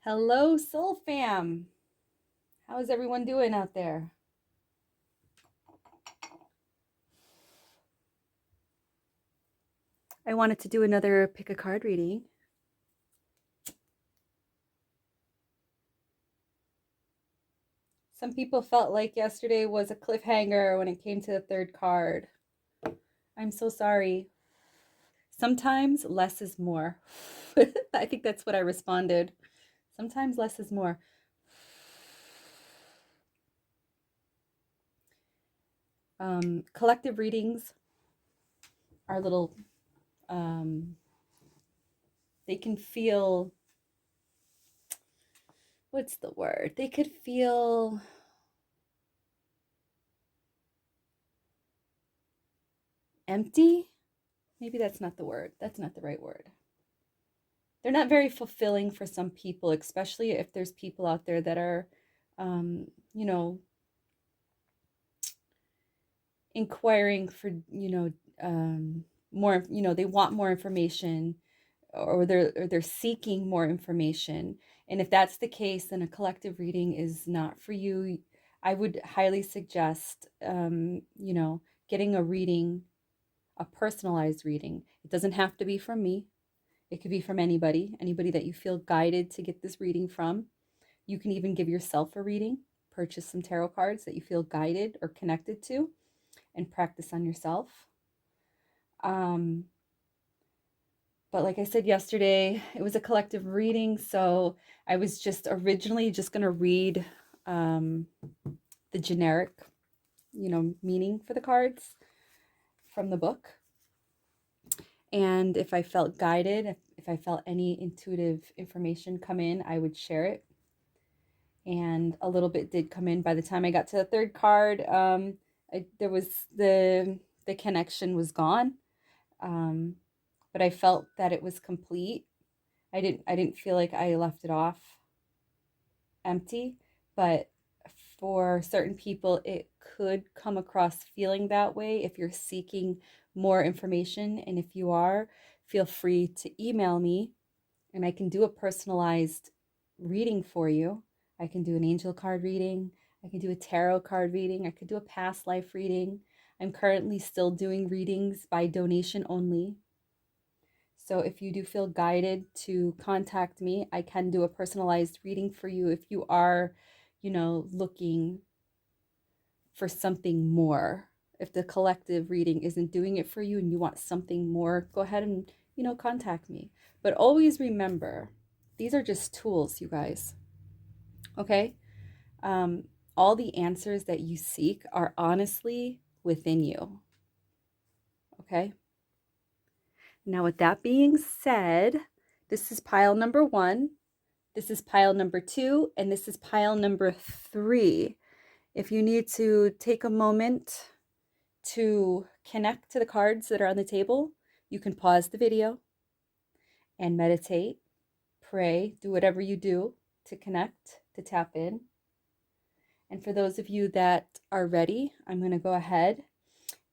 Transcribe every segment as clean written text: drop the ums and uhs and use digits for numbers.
Hello, Soul Fam. How is everyone doing out there? I wanted to do another pick a card reading. Some people felt like yesterday was a cliffhanger when it came to the third card. I'm so sorry. Sometimes less is more. I think that's what I responded. Sometimes less is more. Collective readings are little, they can feel, what's the word? They could feel empty. Maybe that's not the word. That's not the right word. They're not very fulfilling for some people, especially if there's people out there that are, um, you know, inquiring for, more, they want more information, or they're seeking more information. And if that's the case, then a collective reading is not for you. I would highly suggest, getting a reading, a personalized reading. It doesn't have to be from me. It could be from anybody that you feel guided to get this reading from. You can even give yourself a reading, purchase some tarot cards that you feel guided or connected to, and practice on yourself. Um, but like I said yesterday, it was a collective reading, so I was just originally just going to read um, the generic, meaning for the cards from the book. And if I felt guided, if I felt any intuitive information come in, I would share it. And a little bit did come in. By the time I got to the third card, there was the connection was gone, um, but I felt that it was complete. I didn't feel like I left it off empty, but for certain people, it could come across feeling that way if you're seeking more information. And if you are, feel free to email me, and I can do a personalized reading for you. I can do an angel card reading. I can do a tarot card reading. I could do a past life reading. I'm currently still doing readings by donation only. So if you do feel guided to contact me, I can do a personalized reading for you if you are, looking for something more. If the collective reading isn't doing it for you and you want something more, go ahead and, contact me. But always remember, these are just tools, you guys. Okay? Um, all the answers that you seek are honestly within you. Okay? Now, with that being said, this is pile number 1. This is pile number 2, and this is pile number 3. If you need to take a moment to connect to the cards that are on the table, you can pause the video and meditate, pray, do whatever you do to connect, to tap in. And for those of you that are ready, I'm going to go ahead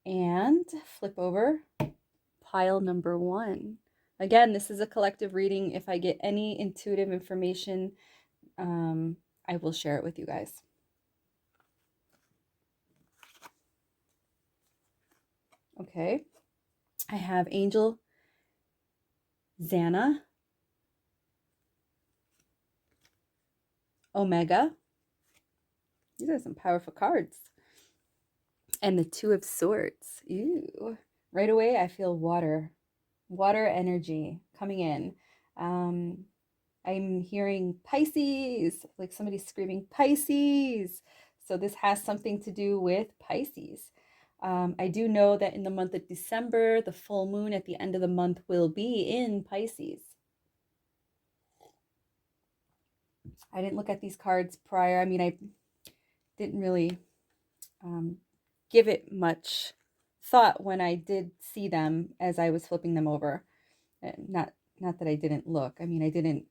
and flip over pile number 1. Again, this is a collective reading. If I get any intuitive information, I will share it with you guys. Okay, I have Angel Zana, Omega. These are some powerful cards. And the Two of Swords. Ooh. Right away, I feel water energy coming in. I'm hearing Pisces, like somebody screaming Pisces. So this has something to do with Pisces. I do know that in the month of December, the full moon at the end of the month will be in Pisces. I didn't look at these cards prior. I mean, I didn't really give it much thought when I did see them as I was flipping them over. Not that I didn't look. I mean, I didn't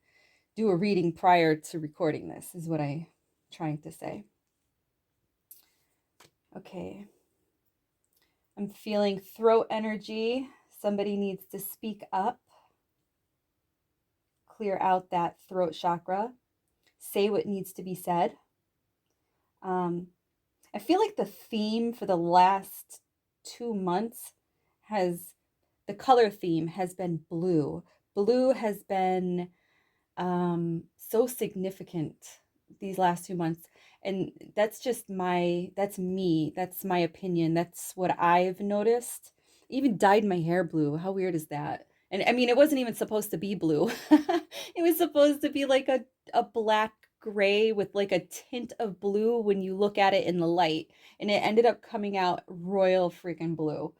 do a reading prior to recording this, is what I'm trying to say. Okay. I'm feeling throat energy. Somebody needs to speak up, clear out that throat chakra. say what needs to be said. Um, I feel like the theme for the last 2 months has, the color theme has been blue. Blue has been so significant these last 2 months. And that's just that's me. That's my opinion. That's what I've noticed. Even dyed my hair blue. How weird is that? And I mean, it wasn't even supposed to be blue. It was supposed to be like a black gray with like a tint of blue when you look at it in the light. And it ended up coming out royal freaking blue.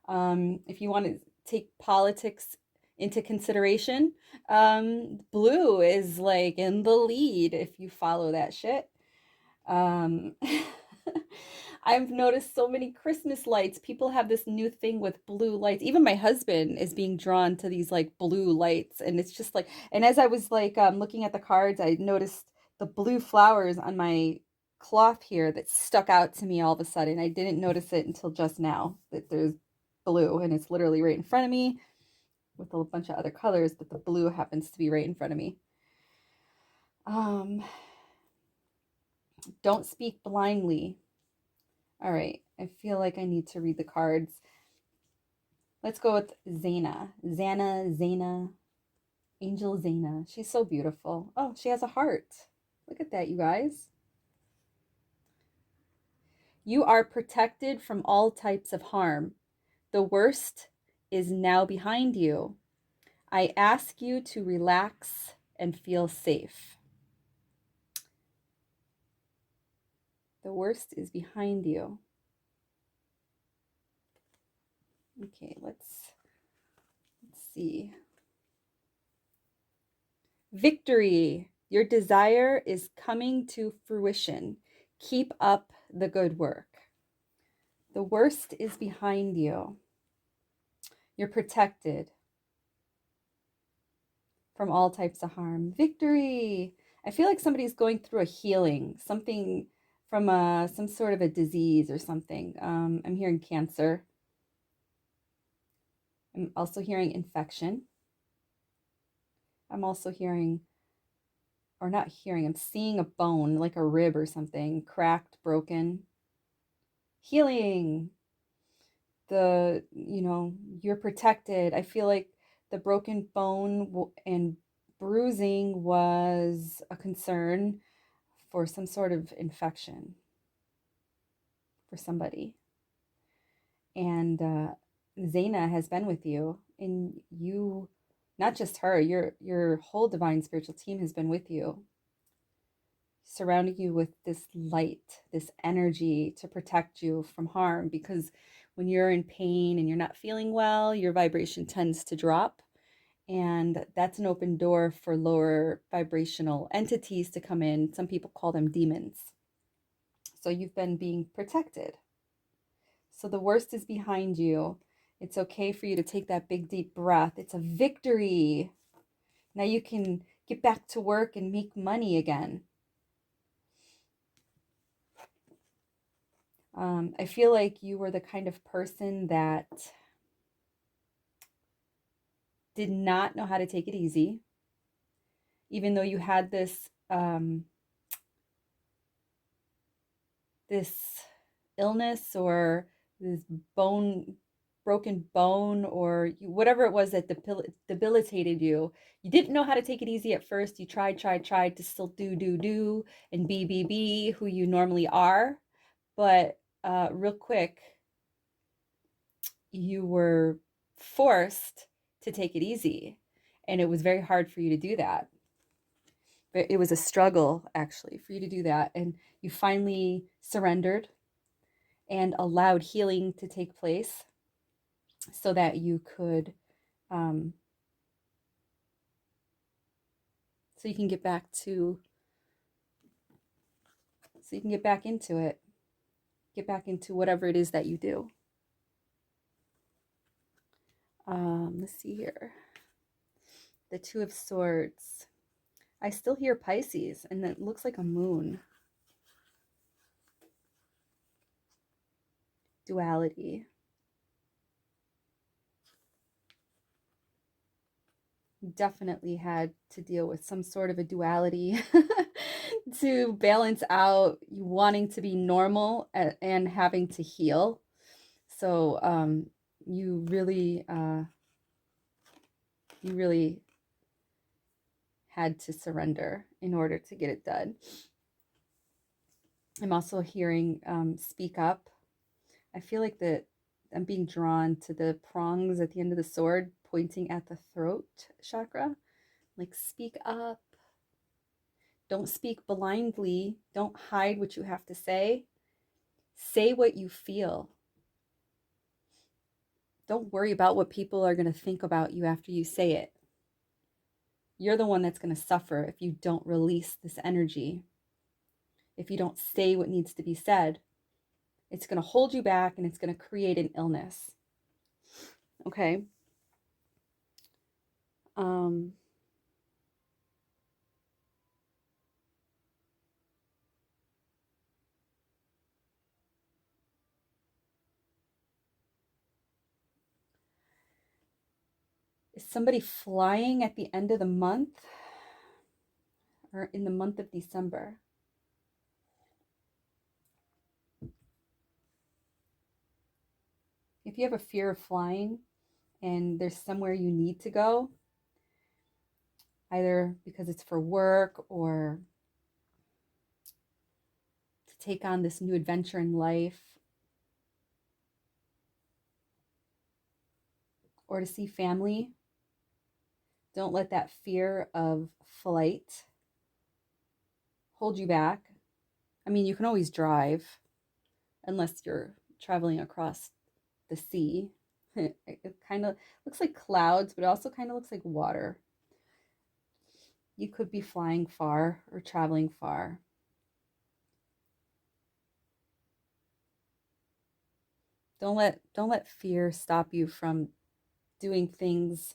If you want to take politics into consideration, blue is like in the lead if you follow that shit. Um, I've noticed so many Christmas lights. People have this new thing with blue lights. Even my husband is being drawn to these like blue lights, and it's just like. And as I was like looking at the cards, I noticed the blue flowers on my cloth here that stuck out to me all of a sudden. I didn't notice it until just now that there's blue, and it's literally right in front of me with a bunch of other colors, but the blue happens to be right in front of me. Um, don't speak blindly. All right, I feel like I need to read the cards. Let's go with Zaina. Zaina, Angel Zaina. She's so beautiful. Oh, she has a heart. Look at that, you guys. You are protected from all types of harm. The worst is now behind you. I ask you to relax and feel safe. The worst is behind you. Okay, let's see. Victory. Your desire is coming to fruition. Keep up the good work. The worst is behind you. You're protected from all types of harm. Victory. I feel like somebody's going through a healing, something from some sort of a disease or something. I'm hearing cancer. I'm also hearing infection. I'm also hearing, or not hearing, I'm seeing a bone, like a rib or something, cracked, broken. Healing. You're protected. I feel like the broken bone and bruising was a concern for some sort of infection for somebody. And Zaina has been with you, and you, not just her, your whole divine spiritual team has been with you, surrounding you with this light, this energy to protect you from harm. Because when you're in pain and you're not feeling well, your vibration tends to drop. And that's an open door for lower vibrational entities to come in. Some people call them demons. So you've been being protected. So the worst is behind you. It's okay for you to take that big, deep breath. It's a victory. Now you can get back to work and make money again. I feel like you were the kind of person that did not know how to take it easy, even though you had this illness or this broken bone, or whatever it was that debilitated you. You didn't know how to take it easy at first. You tried to still do and be who you normally are, but real quick you were forced to take it easy, and it was very hard for you to do that. But it was a struggle actually for you to do that, and you finally surrendered and allowed healing to take place so that you could um, so you can get back to so you can get back into it, get back into whatever it is that you do. Let's see here. The Two of Swords. I still hear Pisces, and it looks like a moon. Duality. Definitely had to deal with some sort of a duality to balance out you wanting to be normal and having to heal. So you really you really had to surrender in order to get it done. I'm also hearing speak up. I feel like that I'm being drawn to the prongs at the end of the sword pointing at the throat chakra. Like, speak up. Don't speak blindly. Don't hide what you have to say. Say what you feel. Don't worry about what people are going to think about you after you say it. You're the one that's going to suffer if you don't release this energy. If you don't say what needs to be said, it's going to hold you back and it's going to create an illness. Okay? Um, is somebody flying at the end of the month or in the month of December? If you have a fear of flying and there's somewhere you need to go, either because it's for work or to take on this new adventure in life or to see family, don't let that fear of flight hold you back. I mean, you can always drive unless you're traveling across the sea. It kind of looks like clouds, but it also kind of looks like water. You could be flying far or traveling far. Don't let fear stop you from doing things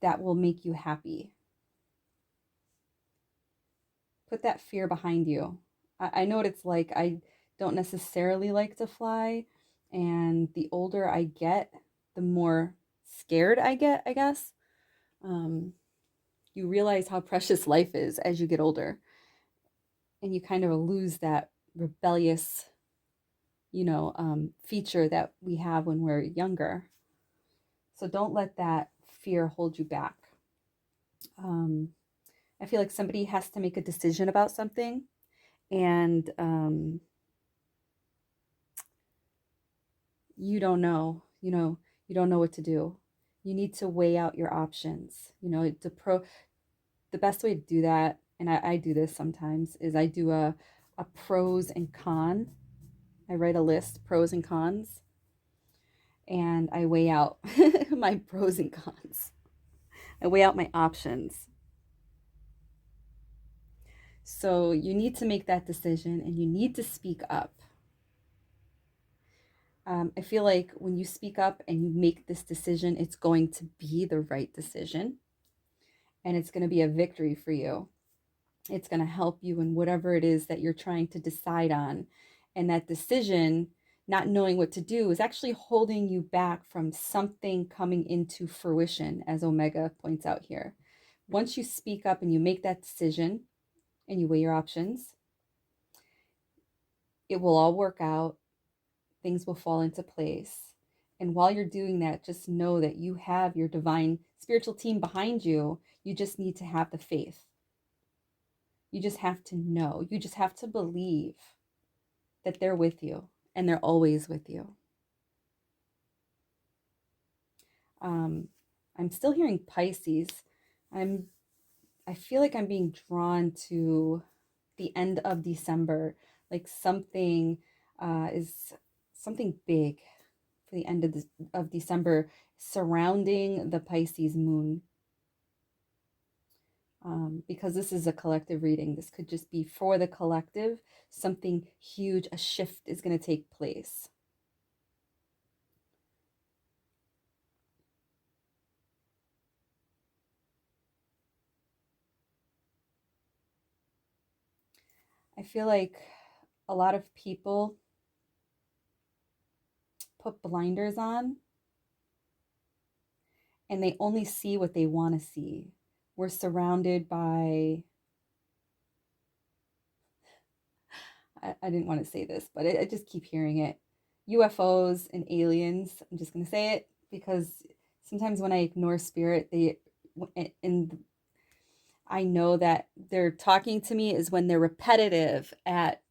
that will make you happy. Put that fear behind you. I know what it's like. I don't necessarily like to fly, and the older I get, the more scared I get, I guess. Um, you realize how precious life is as you get older, and you kind of lose that rebellious, feature that we have when we're younger. So don't let that fear hold you back. Um, I feel like somebody has to make a decision about something, and you don't know, you don't know what to do. You need to weigh out your options. The best way to do that, and I do this sometimes, is I do a pros and con. I write a list, pros and cons, and I weigh out my pros and cons. I weigh out my options. So you need to make that decision and you need to speak up. I feel like when you speak up and you make this decision, it's going to be the right decision and it's going to be a victory for you. It's going to help you in whatever it is that you're trying to decide on. And that decision, not knowing what to do, is actually holding you back from something coming into fruition, as Omega points out here. Once you speak up and you make that decision and you weigh your options, it will all work out. Things will fall into place. And while you're doing that, just know that you have your divine spiritual team behind you. You just need to have the faith. You just have to know. You just have to believe that they're with you and they're always with you. I'm still hearing Pisces. I feel like I'm being drawn to the end of December, like is something big for the end of December surrounding the Pisces moon. Because this is a collective reading, this could just be for the collective. Something huge, a shift is going to take place. I feel like a lot of people put blinders on and they only see what they want to see. We're surrounded by I didn't want to say this, but I just keep hearing it. UFOs and aliens. I'm just going to say it because sometimes when I ignore spirit, and I know that they're talking to me is when they're repetitive at,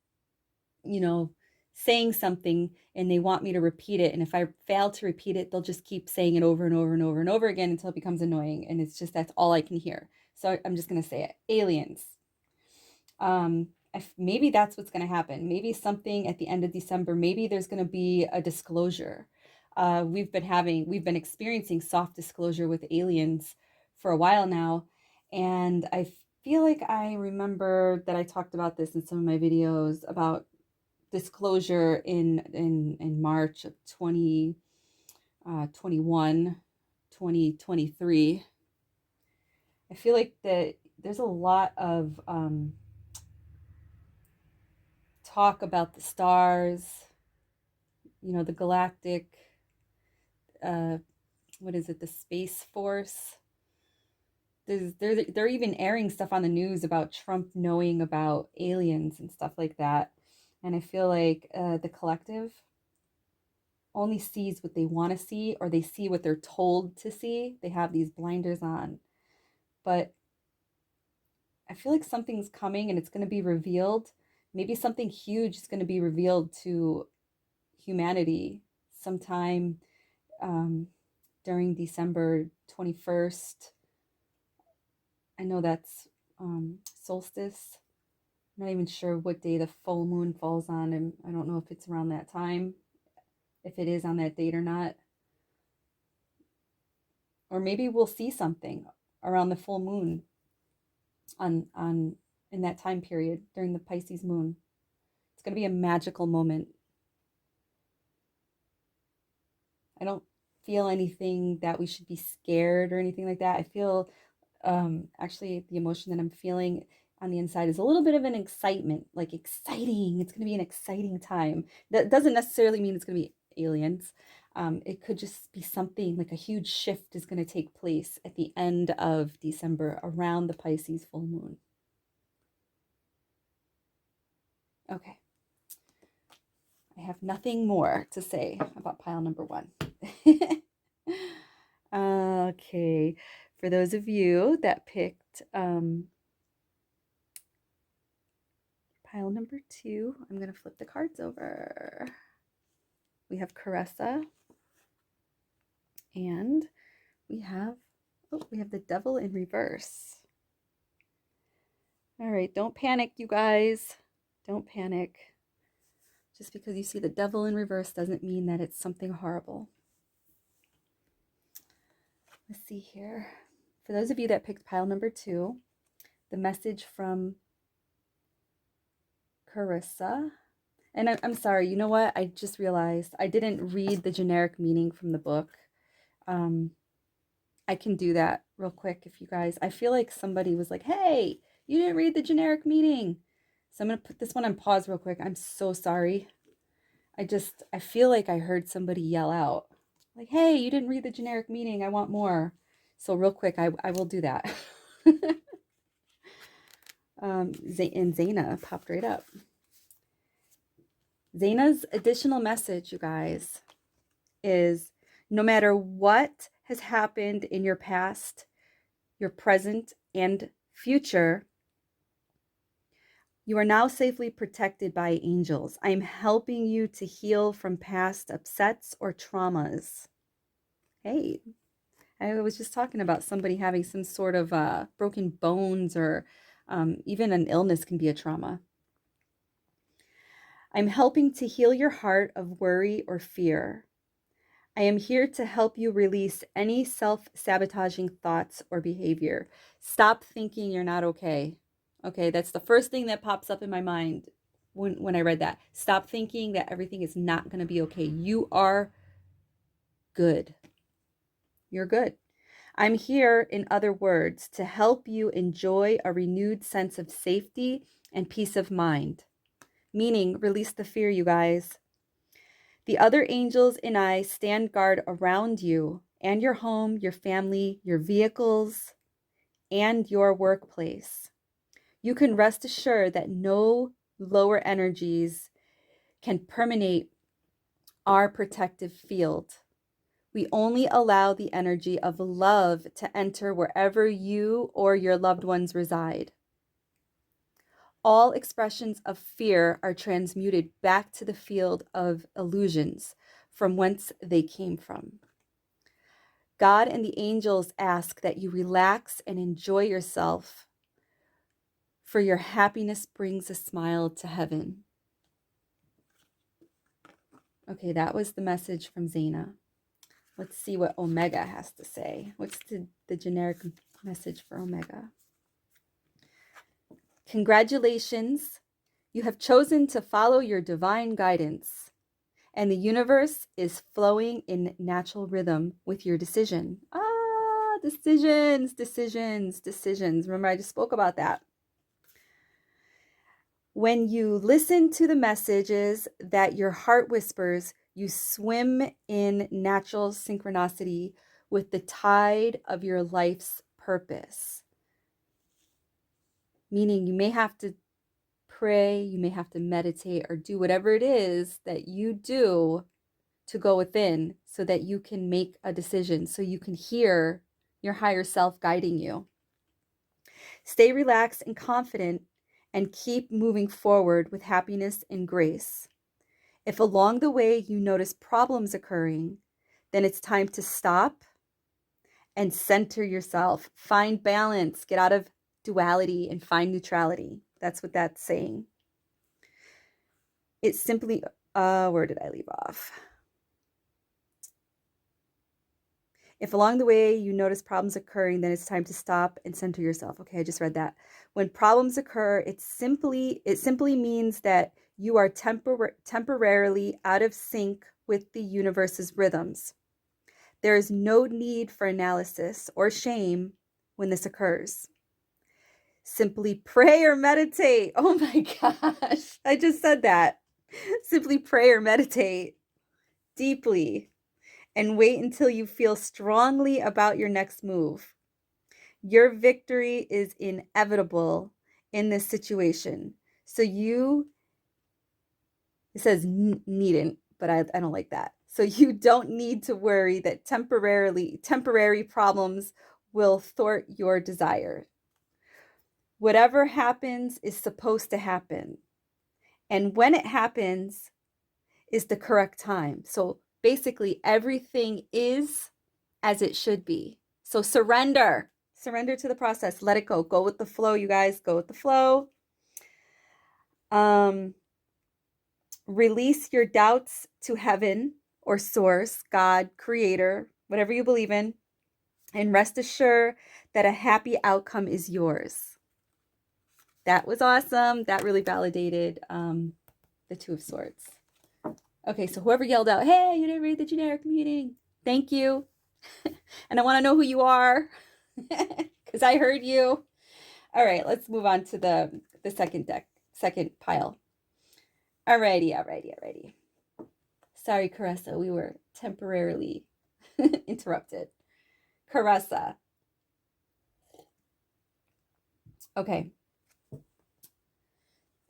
you know, saying something and they want me to repeat it. And if I fail to repeat it, they'll just keep saying it over and over and over and over again until it becomes annoying. And it's just that's all I can hear. So I'm just going to say it. Aliens. Maybe that's what's going to happen. Maybe something at the end of December, maybe there's going to be a disclosure. We've been experiencing soft disclosure with aliens for a while now. And I feel like I remember that I talked about this in some of my videos about disclosure in March of 2021, 2023. I feel like that there's a lot of talk about the stars, the galactic, uh, what is it, the Space Force. They're even airing stuff on the news about Trump knowing about aliens and stuff like that. And I feel like the collective only sees what they want to see, or they see what they're told to see. They have these blinders on. But I feel like something's coming and it's going to be revealed. Maybe something huge is going to be revealed to humanity sometime during December 21st. I know that's solstice. I'm not even sure what day the full moon falls on, and I don't know if it's around that time, if it is on that date or not. Or maybe we'll see something around the full moon on in that time period during the Pisces moon. It's going to be a magical moment. I don't feel anything that we should be scared or anything like that. I feel actually the emotion that I'm feeling on the inside is a little bit of an excitement, like exciting. It's going to be an exciting time. That doesn't necessarily mean it's going to be aliens. It could just be something like a huge shift is going to take place at the end of December around the Pisces full moon. Okay. I have nothing more to say about pile number 1. Okay. For those of you that picked pile number 2, I'm going to flip the cards over. We have Caressa, and we have the Devil in reverse. All right, don't panic, you guys. Don't panic. Just because you see the Devil in reverse doesn't mean that it's something horrible. Let's see here. For those of you that picked pile number 2, the message from Caressa. And I'm sorry, you know what? I just realized I didn't read the generic meaning from the book. I can do that real quick if you guys. I feel like somebody was like, hey, you didn't read the generic meaning. So I'm going to put this one on pause real quick. I'm so sorry. I feel like I heard somebody yell out, like, hey, you didn't read the generic meaning. I want more. So real quick, I will do that. And Zaina popped right up. Zaina's additional message, you guys, is no matter what has happened in your past, your present, and future, you are now safely protected by angels. I am helping you to heal from past upsets or traumas. Hey, I was just talking about somebody having some sort of broken bones, or even an illness can be a trauma. I'm helping to heal your heart of worry or fear. I am here to help you release any self-sabotaging thoughts or behavior. Stop thinking you're not okay. Okay, that's the first thing that pops up in my mind when I read that. Stop thinking that everything is not going to be okay. You are good. You're good. I'm here, in other words, to help you enjoy a renewed sense of safety and peace of mind. Meaning, release the fear, you guys. The other angels and I stand guard around you and your home, your family, your vehicles, and your workplace. You can rest assured that no lower energies can permeate our protective field. We only allow the energy of love to enter wherever you or your loved ones reside. All expressions of fear are transmuted back to the field of illusions from whence they came from. God and the angels ask that you relax and enjoy yourself, for your happiness brings a smile to heaven. Okay, that was the message from Zaina. Let's see what Omega has to say. What's the generic message for Omega? Congratulations, you have chosen to follow your divine guidance, and the universe is flowing in natural rhythm with your decision. Decisions, decisions, decisions. Remember, I just spoke about that. When you listen to the messages that your heart whispers, you swim in natural synchronicity with the tide of your life's purpose. Meaning you may have to pray, you may have to meditate, or do whatever it is that you do to go within so that you can make a decision, so you can hear your higher self guiding you. Stay relaxed and confident and keep moving forward with happiness and grace. If along the way you notice problems occurring, then it's time to stop and center yourself. Find balance, get out of duality and find neutrality. That's what that's saying. It's simply, where did I leave off? If along the way you notice problems occurring, then it's time to stop and center yourself. Okay, I just read that. When problems occur, it simply means that you are temporarily out of sync with the universe's rhythms. There is no need for analysis or shame when this occurs. Simply pray or meditate. Oh my gosh, I just said that. Simply pray or meditate deeply and wait until you feel strongly about your next move. Your victory is inevitable in this situation. So it says needn't, but I don't like that. So you don't need to worry that temporary problems will thwart your desire. Whatever happens is supposed to happen. And when it happens is the correct time. So basically everything is as it should be. So surrender to the process. Let it go. Go with the flow, you guys. Go with the flow. Release your doubts to heaven or source, God, creator, whatever you believe in, and rest assured that a happy outcome is yours. That was awesome. That really validated the Two of Swords. Okay, so whoever yelled out, hey, you didn't read the generic meaning, thank you. And I want to know who you are because I heard you. All right, let's move on to the second pile. Alrighty. Sorry, Caressa, we were temporarily interrupted. Caressa. Okay.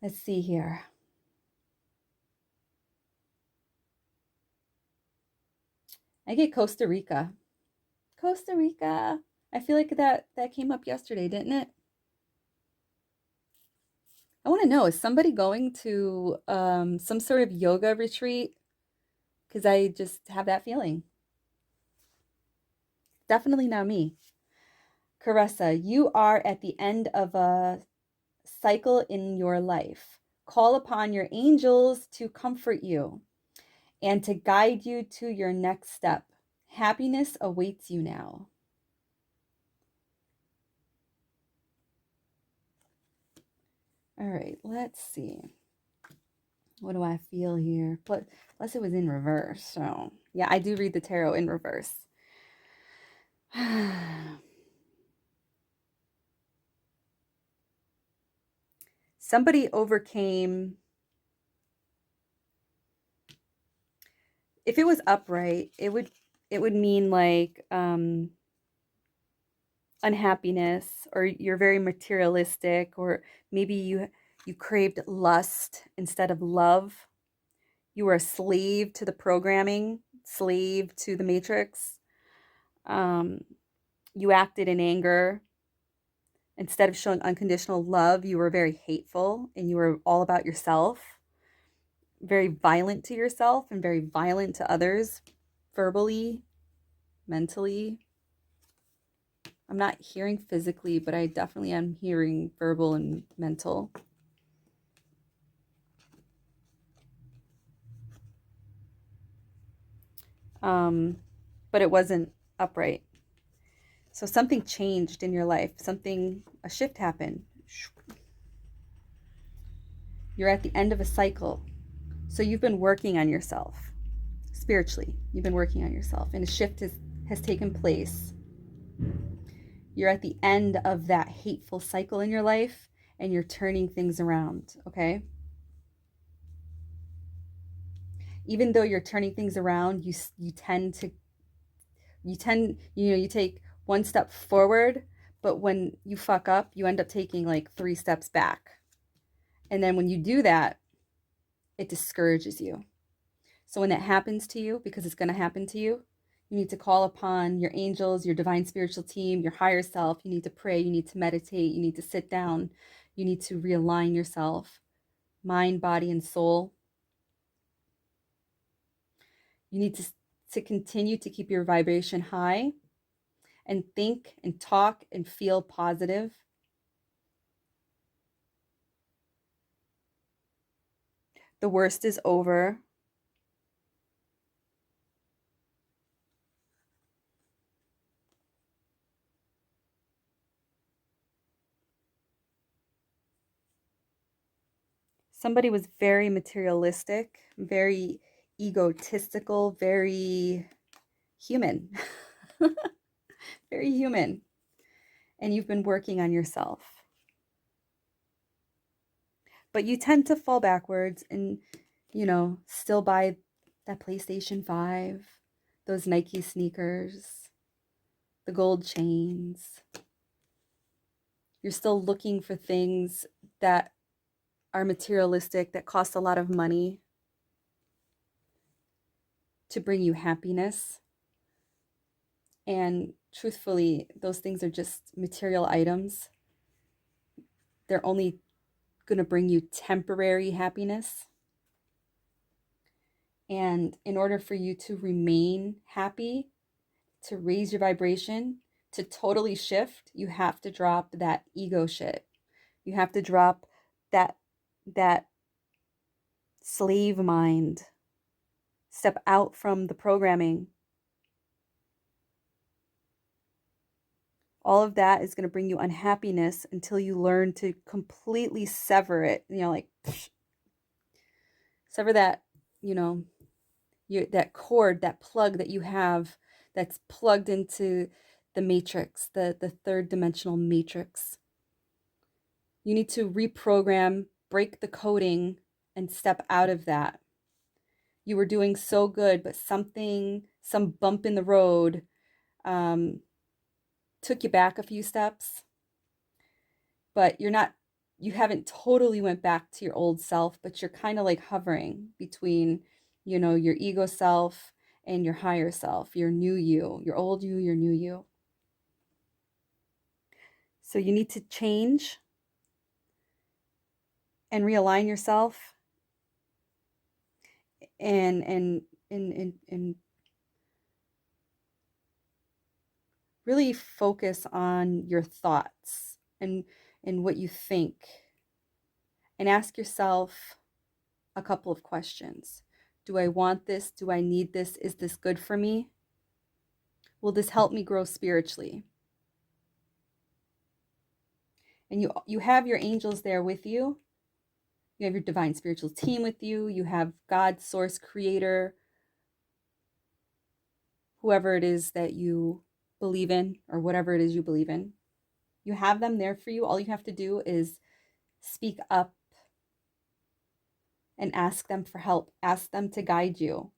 Let's see here. I get Costa Rica. Costa Rica. I feel like that came up yesterday, didn't it? I want to know, is somebody going to some sort of yoga retreat? Because I just have that feeling. Definitely not me. Caressa, you are at the end of a cycle in your life. Call upon your angels to comfort you and to guide you to your next step. Happiness awaits you now. All right, let's see. What do I feel here? But unless it was in reverse. So yeah, I do read the tarot in reverse. Somebody overcame. If it was upright, it would mean like unhappiness, or you're very materialistic, or maybe You craved lust instead of love. You were a slave to the programming, slave to the matrix. Um, you acted in anger. Instead of showing unconditional love, you were very hateful and you were all about yourself, very violent to yourself and very violent to others, verbally, mentally. I'm not hearing physically, but I definitely am hearing verbal and mental. But it wasn't upright. So something changed in your life. A shift happened. You're at the end of a cycle. So you've been working on yourself spiritually. You've been working on yourself, and a shift has taken place. You're at the end of that hateful cycle in your life, and you're turning things around, okay? Even though you're turning things around, you take one step forward, but when you fuck up, you end up taking like 3 steps back. And then when you do that, it discourages you. So when that happens to you, because it's going to happen to you, you need to call upon your angels, your divine spiritual team, your higher self. You need to pray, you need to meditate, you need to sit down, you need to realign yourself, mind, body, and soul. You need to continue to keep your vibration high and think and talk and feel positive. The worst is over. Somebody was very materialistic, very egotistical, very human. Very human. And you've been working on yourself. But you tend to fall backwards and, still buy that PlayStation 5, those Nike sneakers, the gold chains. You're still looking for things that are materialistic, that cost a lot of money to bring you happiness. And truthfully, those things are just material items. They're only going to bring you temporary happiness. And in order for you to remain happy, to raise your vibration, to totally shift, you have to drop that ego shit. You have to drop that slave mind. Step out from the programming. All of that is going to bring you unhappiness until you learn to completely sever it. Sever that, that cord, that plug that you have that's plugged into the matrix, the third dimensional matrix. You need to reprogram, break the coding, and step out of that. You were doing so good, but some bump in the road, took you back a few steps. But you haven't totally went back to your old self, but you're kind of like hovering between, your ego self and your higher self, your new you, your old you, your new you. So you need to change and realign yourself and really focus on your thoughts and what you think, and ask yourself a couple of questions. Do I want this? Do I need this? Is this good for me? Will this help me grow spiritually? And you have your angels there with you. You have your divine spiritual team with you. You have God, source, creator, whoever it is that you believe in, or whatever it is you believe in. You have them there for you. All you have to do is speak up and ask them for help. Ask them to guide you.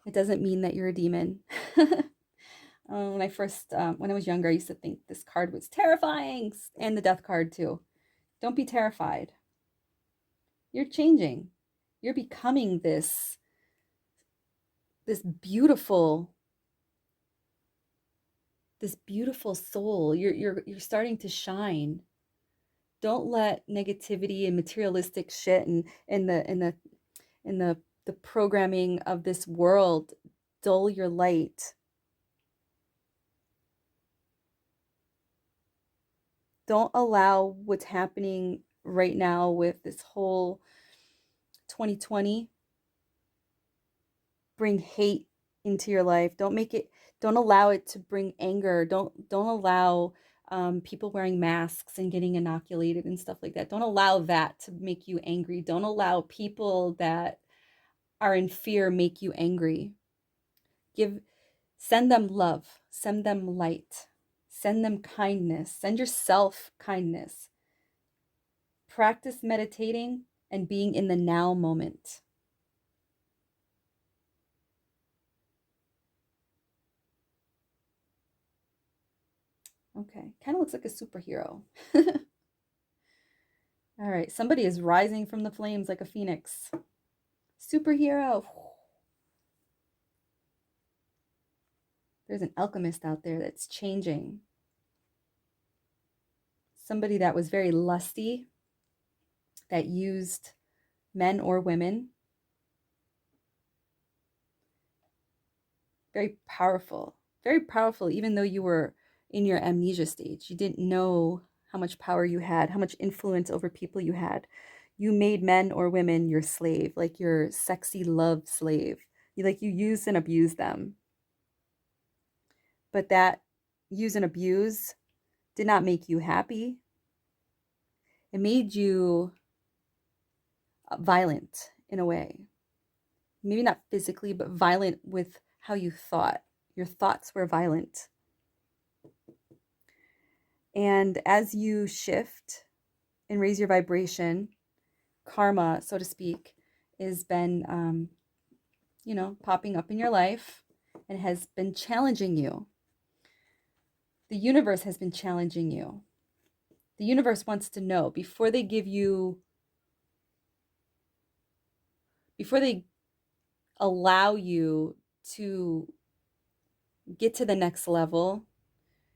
It doesn't mean that you're a demon. when I first, when I was younger, I used to think this card was terrifying, and the death card too. Don't be terrified. You're changing. You're becoming this beautiful soul. You're starting to shine. Don't let negativity and materialistic shit and the programming of this world dull your light. Don't allow what's happening right now with this whole 2020 bring hate into your life. Don't allow it to bring anger. Don't allow people wearing masks and getting inoculated and stuff like that. Don't allow that to make you angry. Don't allow people that are in fear make you angry. Send them love, send them light, send them kindness, send yourself kindness. Practice meditating and being in the now moment. Okay, kind of looks like a superhero. All right, somebody is rising from the flames like a phoenix. Superhero. There's an alchemist out there that's changing. Somebody that was very lusty, that used men or women. Very powerful, even though you were in your amnesia stage. You didn't know how much power you had, how much influence over people you had. You made men or women your slave, like your sexy love slave. You used and abused them. But that use and abuse did not make you happy. It made you violent in a way. Maybe not physically, but violent with how you thought. Your thoughts were violent. And as you shift and raise your vibration, karma, so to speak, has been, popping up in your life and has been challenging you. The universe has been challenging you. The universe wants to know before they allow you to get to the next level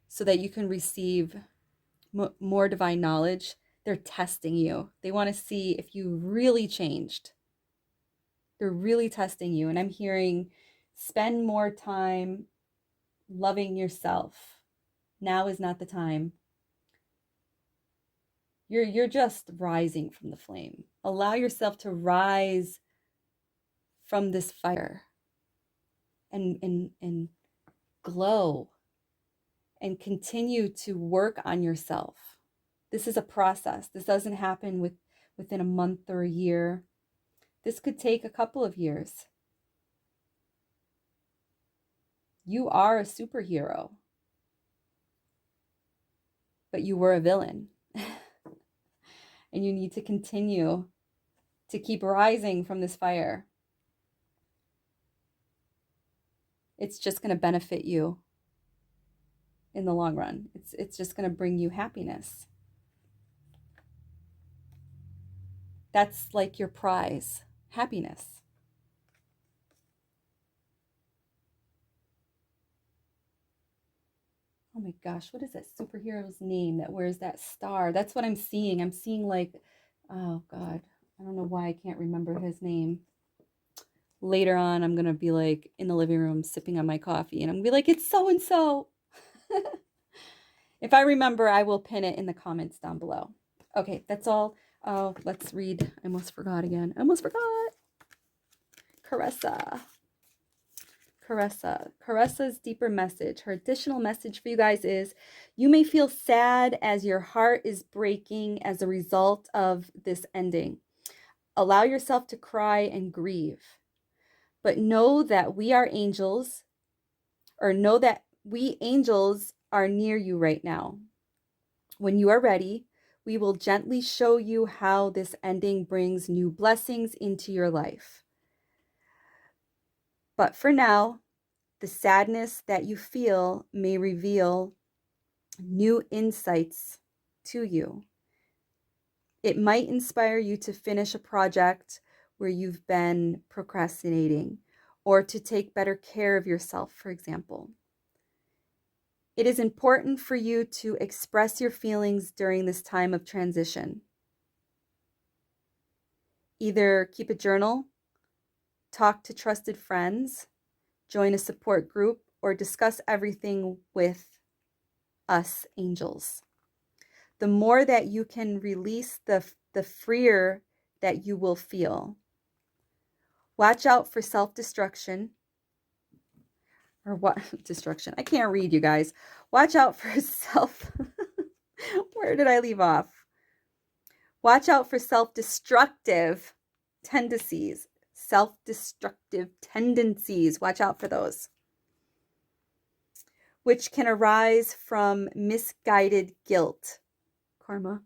so that you can receive more divine knowledge. They're testing you. They want to see if you really changed. They're really testing you. And I'm hearing, spend more time loving yourself. Now is not the time. You're just rising from the flame. Allow yourself to rise from this fire and glow and continue to work on yourself. This is a process. This doesn't happen within a month or a year. This could take a couple of years. You are a superhero, but you were a villain. And you need to continue to keep rising from this fire. It's just going to benefit you in the long run. It's just going to bring you happiness. That's like your prize, happiness. Oh my gosh, what is that superhero's name that wears that star? That's what I'm seeing. I'm seeing oh God, I don't know why I can't remember his name. Later on, I'm going to be like in the living room sipping on my coffee and I'm going to be like, it's so and so. If I remember, I will pin it in the comments down below. Okay, that's all. Oh, let's read. I almost forgot again. I almost forgot. Caressa's deeper message. Her additional message for you guys is, you may feel sad as your heart is breaking as a result of this ending. Allow yourself to cry and grieve. But know that we angels are near you right now. When you are ready, we will gently show you how this ending brings new blessings into your life. But for now, The sadness that you feel may reveal new insights to you. It might inspire you to finish a project where you've been procrastinating, or to take better care of yourself, for example. It is important for you to express your feelings during this time of transition. Either keep a journal, talk to trusted friends, join a support group, or discuss everything with us angels. The more that you can release, the freer that you will feel. Watch out for self-destruction. Or what? Destruction. I can't read, you guys. Watch out for Where did I leave off? Watch out for self-destructive tendencies. Self-destructive tendencies. Watch out for those, which can arise from misguided guilt. Karma.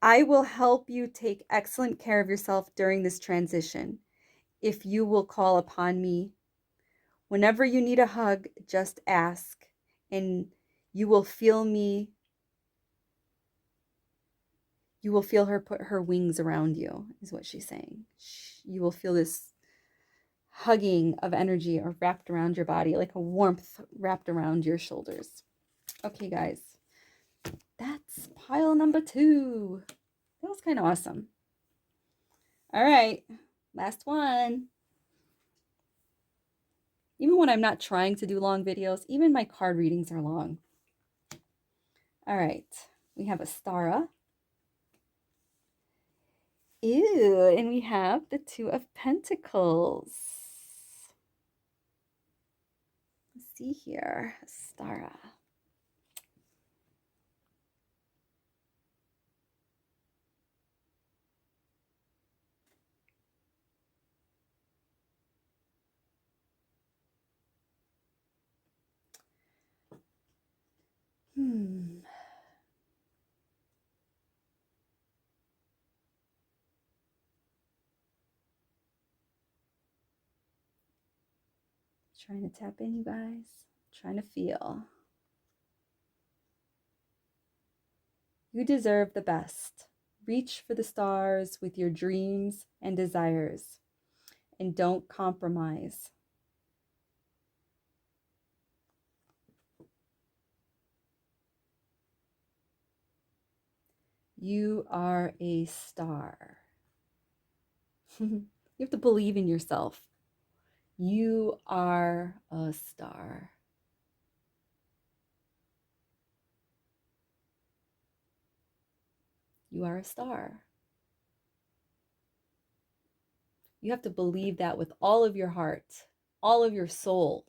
I will help you take excellent care of yourself during this transition if you will call upon me. Whenever you need a hug, just ask, and you will feel me. You will feel her put her wings around you, is what she's saying. You will feel this hugging of energy or wrapped around your body, like a warmth wrapped around your shoulders. Okay, guys, that's pile number 2. That was kind of awesome. All right, last one. Even when I'm not trying to do long videos, even my card readings are long. All right, we have Astara. Ew, and we have the 2 of Pentacles. Let's see here, Astara. Trying to tap in, you guys. Trying to feel. You deserve the best. Reach for the stars with your dreams and desires, and don't compromise. You are a star. You have to believe in yourself. You are a star. You are a star. You have to believe that with all of your heart, all of your soul.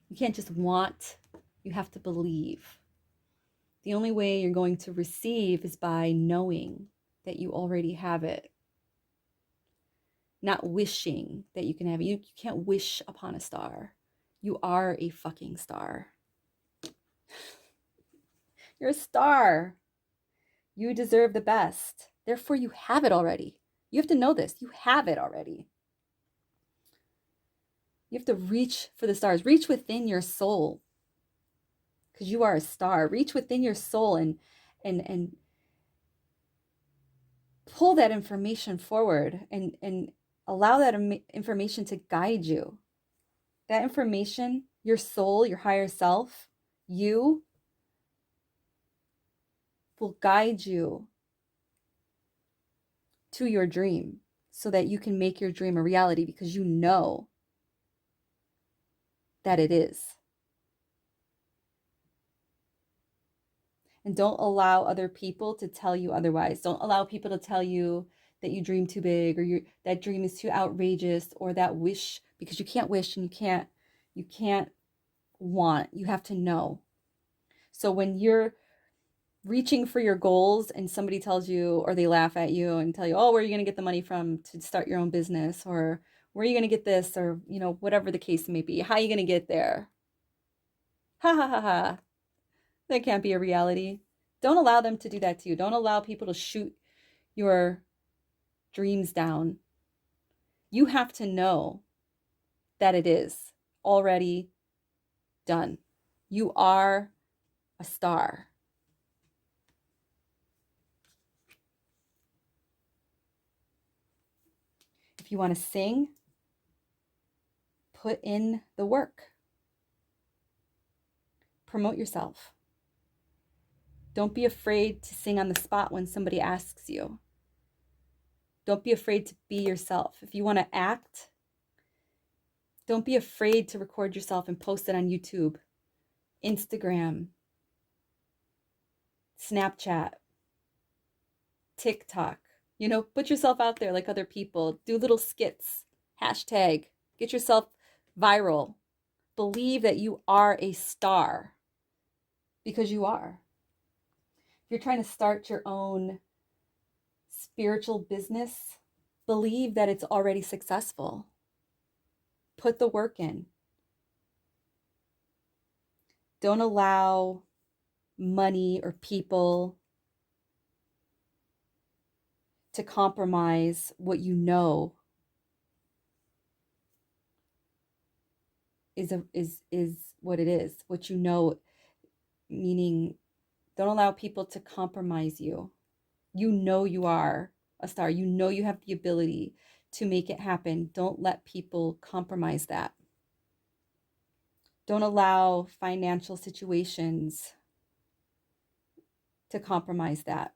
You can't just want, you have to believe. The only way you're going to receive is by knowing that you already have it. Not wishing that you can have it. You can't wish upon a star. You are a fucking star. You're a star. You deserve the best. Therefore, you have it already. You have to know this. You have it already. You have to reach for the stars. Reach within your soul. Because you are a star. Reach within your soul and pull that information forward and allow that information to guide you. That information, your soul, your higher self, you will guide you to your dream so that you can make your dream a reality because you know that it is. And don't allow other people to tell you otherwise. Don't allow people to tell you that you dream too big, or that dream is too outrageous, or that wish, because you can't wish and you can't want. You have to know. So when you're reaching for your goals and somebody tells you, or they laugh at you and tell you, oh, where are you going to get the money from to start your own business, or where are you going to get this, or whatever the case may be, how are you going to get there? Ha ha ha ha. That can't be a reality. Don't allow them to do that to you. Don't allow people to shoot your dreams down. You have to know that it is already done. You are a star. If you want to sing, put in the work. Promote yourself. Don't be afraid to sing on the spot when somebody asks you. Don't be afraid to be yourself. If you want to act, don't be afraid to record yourself and post it on YouTube, Instagram, Snapchat, TikTok. Put yourself out there like other people. Do little skits, hashtag, get yourself viral. Believe that you are a star, because you are. If you're trying to start your own spiritual business, believe that it's already successful. Put the work in. Don't allow money or people to compromise what you know is what it is. What you know, meaning don't allow people to compromise you. You know you are a star. You know you have the ability to make it happen. Don't let people compromise that. Don't allow financial situations to compromise that.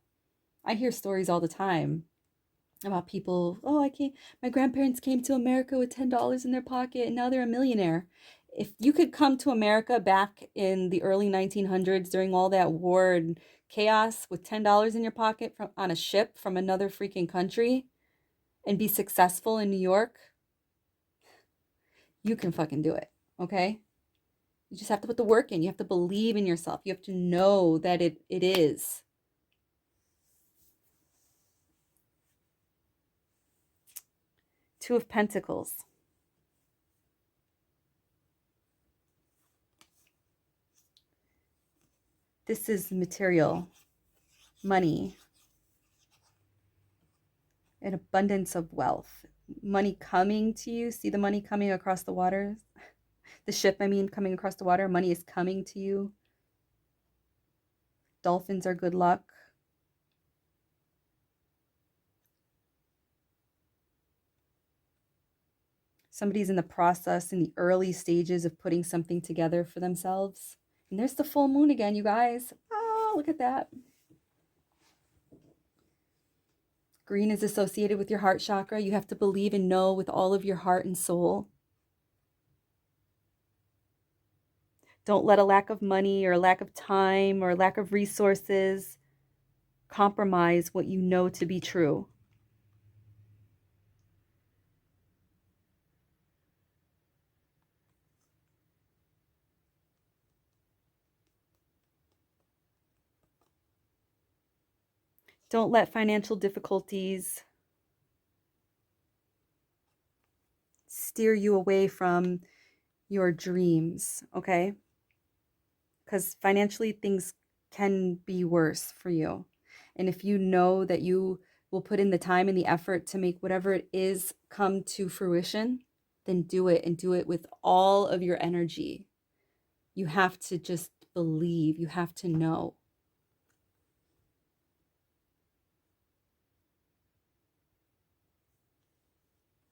I hear stories all the time about people, my grandparents came to America with $10 in their pocket and now they're a millionaire. If you could come to America back in the early 1900s during all that war and chaos with $10 in your pocket on a ship from another freaking country and be successful in New York, you can fucking do it, okay? You just have to put the work in. You have to believe in yourself. You have to know that it is. Two of Pentacles. This is material, money, an abundance of wealth. Money coming to you. See the money coming across the waters? The ship, coming across the water. Money is coming to you. Dolphins are good luck. Somebody's in the process, in the early stages of putting something together for themselves. And there's the full moon again, you guys. Oh, look at that. Green is associated with your heart chakra. You have to believe and know with all of your heart and soul. Don't let a lack of money or a lack of time or a lack of resources compromise what you know to be true. Don't let financial difficulties steer you away from your dreams, okay? Because financially things can be worse for you. And if you know that you will put in the time and the effort to make whatever it is come to fruition, then do it, and do it with all of your energy. You have to just believe. You have to know.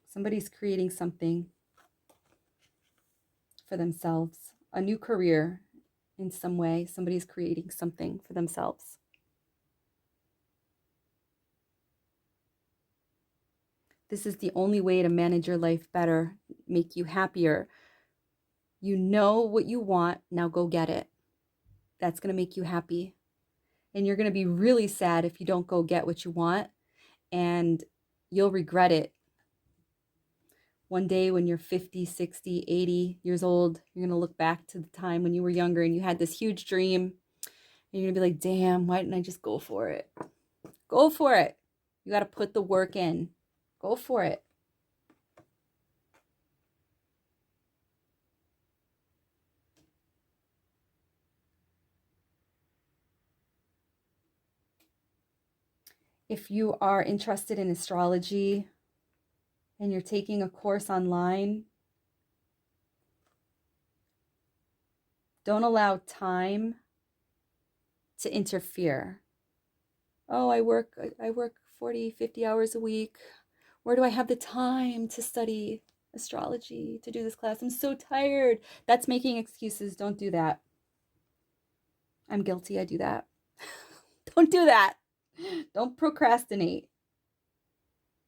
Somebody's creating something for themselves, a new career in some way. Somebody's creating something for themselves. This is the only way to manage your life better, make you happier. You know what you want, now go get it. That's going to make you happy. And you're going to be really sad if you don't go get what you want, and you'll regret it. One day when you're 50, 60, 80 years old, you're going to look back to the time when you were younger and you had this huge dream. And you're going to be like, damn, why didn't I just go for it? Go for it. You got to put the work in. Go for it. If you are interested in astrology, and you're taking a course online, don't allow time to interfere. Oh, I work 40, 50 hours a week. Where do I have the time to study astrology, to do this class? I'm so tired. That's making excuses. Don't do that. I'm guilty. I do that. Don't do that. Don't procrastinate.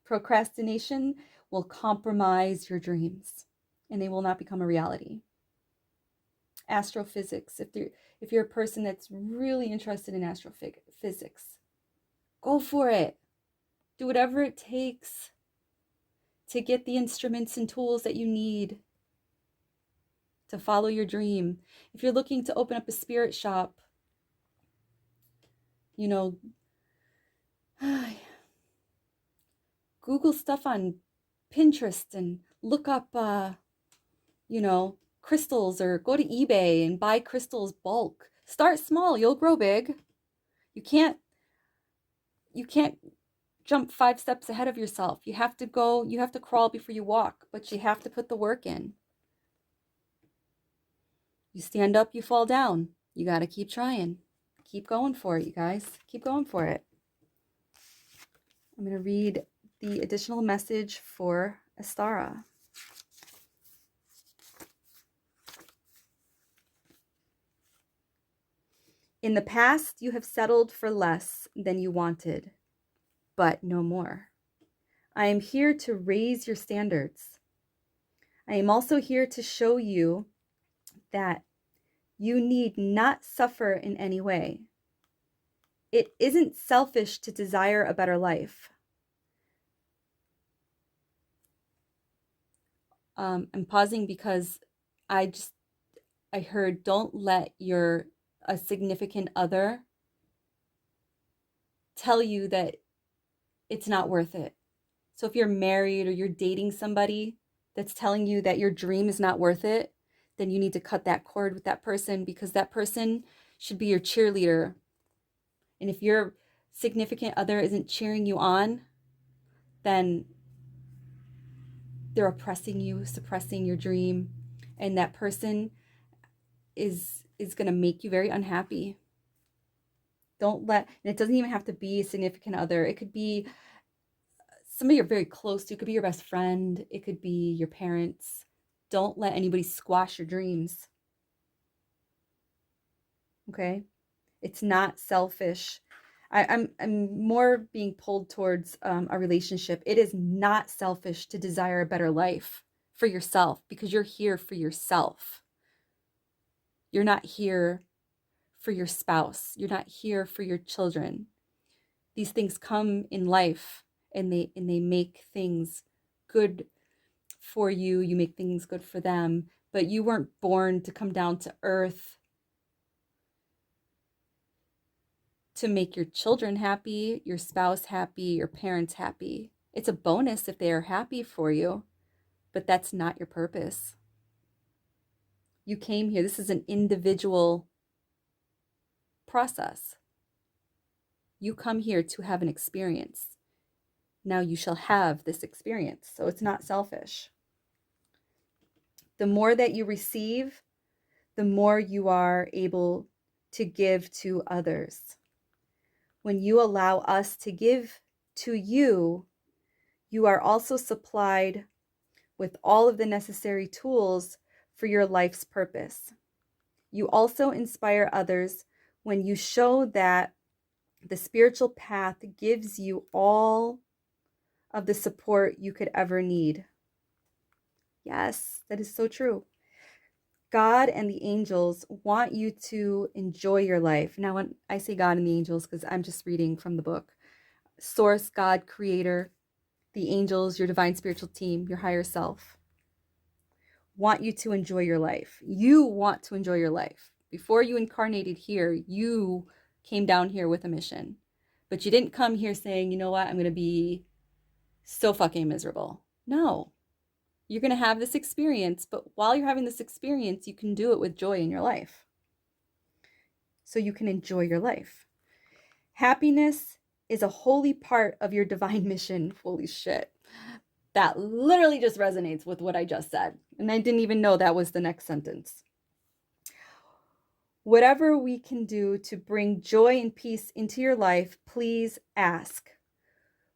Procrastination will compromise your dreams and they will not become a reality. Astrophysics, if you're a person that's really interested in astrophysics, go for it. Do whatever it takes to get the instruments and tools that you need to follow your dream. If you're looking to open up a spirit shop, you know, Google stuff on Pinterest and look up, crystals, or go to eBay and buy crystals bulk. Start small, you'll grow big. You can't jump 5 steps ahead of yourself. You have to crawl before you walk, but you have to put the work in. You stand up, you fall down. You got to keep trying. Keep going for it, you guys. Keep going for it. I'm going to read the additional message for Astara. In the past, you have settled for less than you wanted, but no more. I am here to raise your standards. I am also here to show you that you need not suffer in any way. It isn't selfish to desire a better life. I'm pausing because I heard, don't let a significant other tell you that it's not worth it. So if you're married or you're dating somebody that's telling you that your dream is not worth it, then you need to cut that cord with that person, because that person should be your cheerleader. And if your significant other isn't cheering you on, then they're oppressing you, suppressing your dream, and that person is going to make you very unhappy. And it doesn't even have to be a significant other. It could be somebody you're very close to. It could be your best friend. It could be your parents. Don't let anybody squash your dreams. Okay? It's not selfish. I'm more being pulled towards a relationship. It is not selfish to desire a better life for yourself, because you're here for yourself. You're not here for your spouse. You're not here for your children. These things come in life, and they make things good for you. You make things good for them, but you weren't born to come down to earth to make your children happy, your spouse happy, your parents happy. It's a bonus if they are happy for you, but that's not your purpose. You came here. This is an individual process. You come here to have an experience. Now you shall have this experience. So it's not selfish. The more that you receive, the more you are able to give to others. When you allow us to give to you, you are also supplied with all of the necessary tools for your life's purpose. You also inspire others when you show that the spiritual path gives you all of the support you could ever need. Yes, that is so true. God and the angels want you to enjoy your life. Now, when I say God and the angels, because I'm just reading from the book, Source, God, Creator, the angels, your divine spiritual team, your higher self, want you to enjoy your life. You want to enjoy your life. Before you incarnated here, you came down here with a mission. But you didn't come here saying, you know what, I'm going to be so fucking miserable. No. You're going to have this experience, but while you're having this experience, you can do it with joy in your life. So you can enjoy your life. Happiness is a holy part of your divine mission. Holy shit. That literally just resonates with what I just said. And I didn't even know that was the next sentence. Whatever we can do to bring joy and peace into your life, please ask.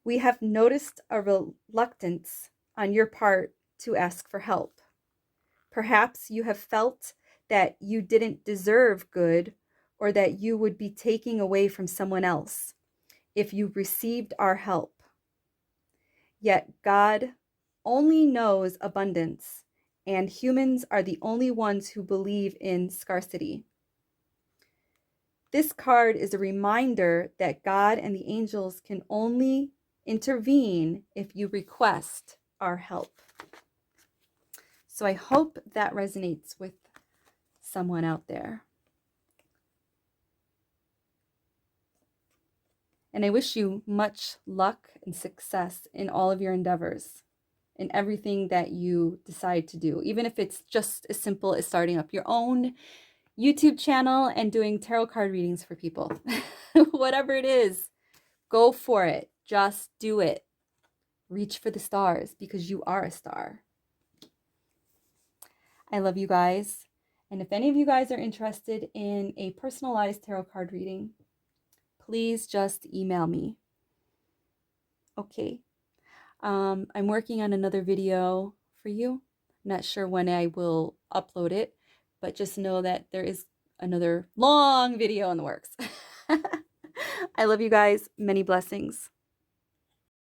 We have noticed a reluctance on your part to ask for help. Perhaps you have felt that you didn't deserve good or that you would be taking away from someone else if you received our help. Yet God only knows abundance, and humans are the only ones who believe in scarcity. This card is a reminder that God and the angels can only intervene if you request our help. So I hope that resonates with someone out there. And I wish you much luck and success in all of your endeavors, in everything that you decide to do, even if it's just as simple as starting up your own YouTube channel and doing tarot card readings for people. Whatever it is, go for it. Just do it. Reach for the stars because you are a star. I love you guys. And if any of you guys are interested in a personalized tarot card reading, please just email me. Okay. I'm working on another video for you. Not sure when I will upload it, but just know that there is another long video in the works. I love you guys. Many blessings.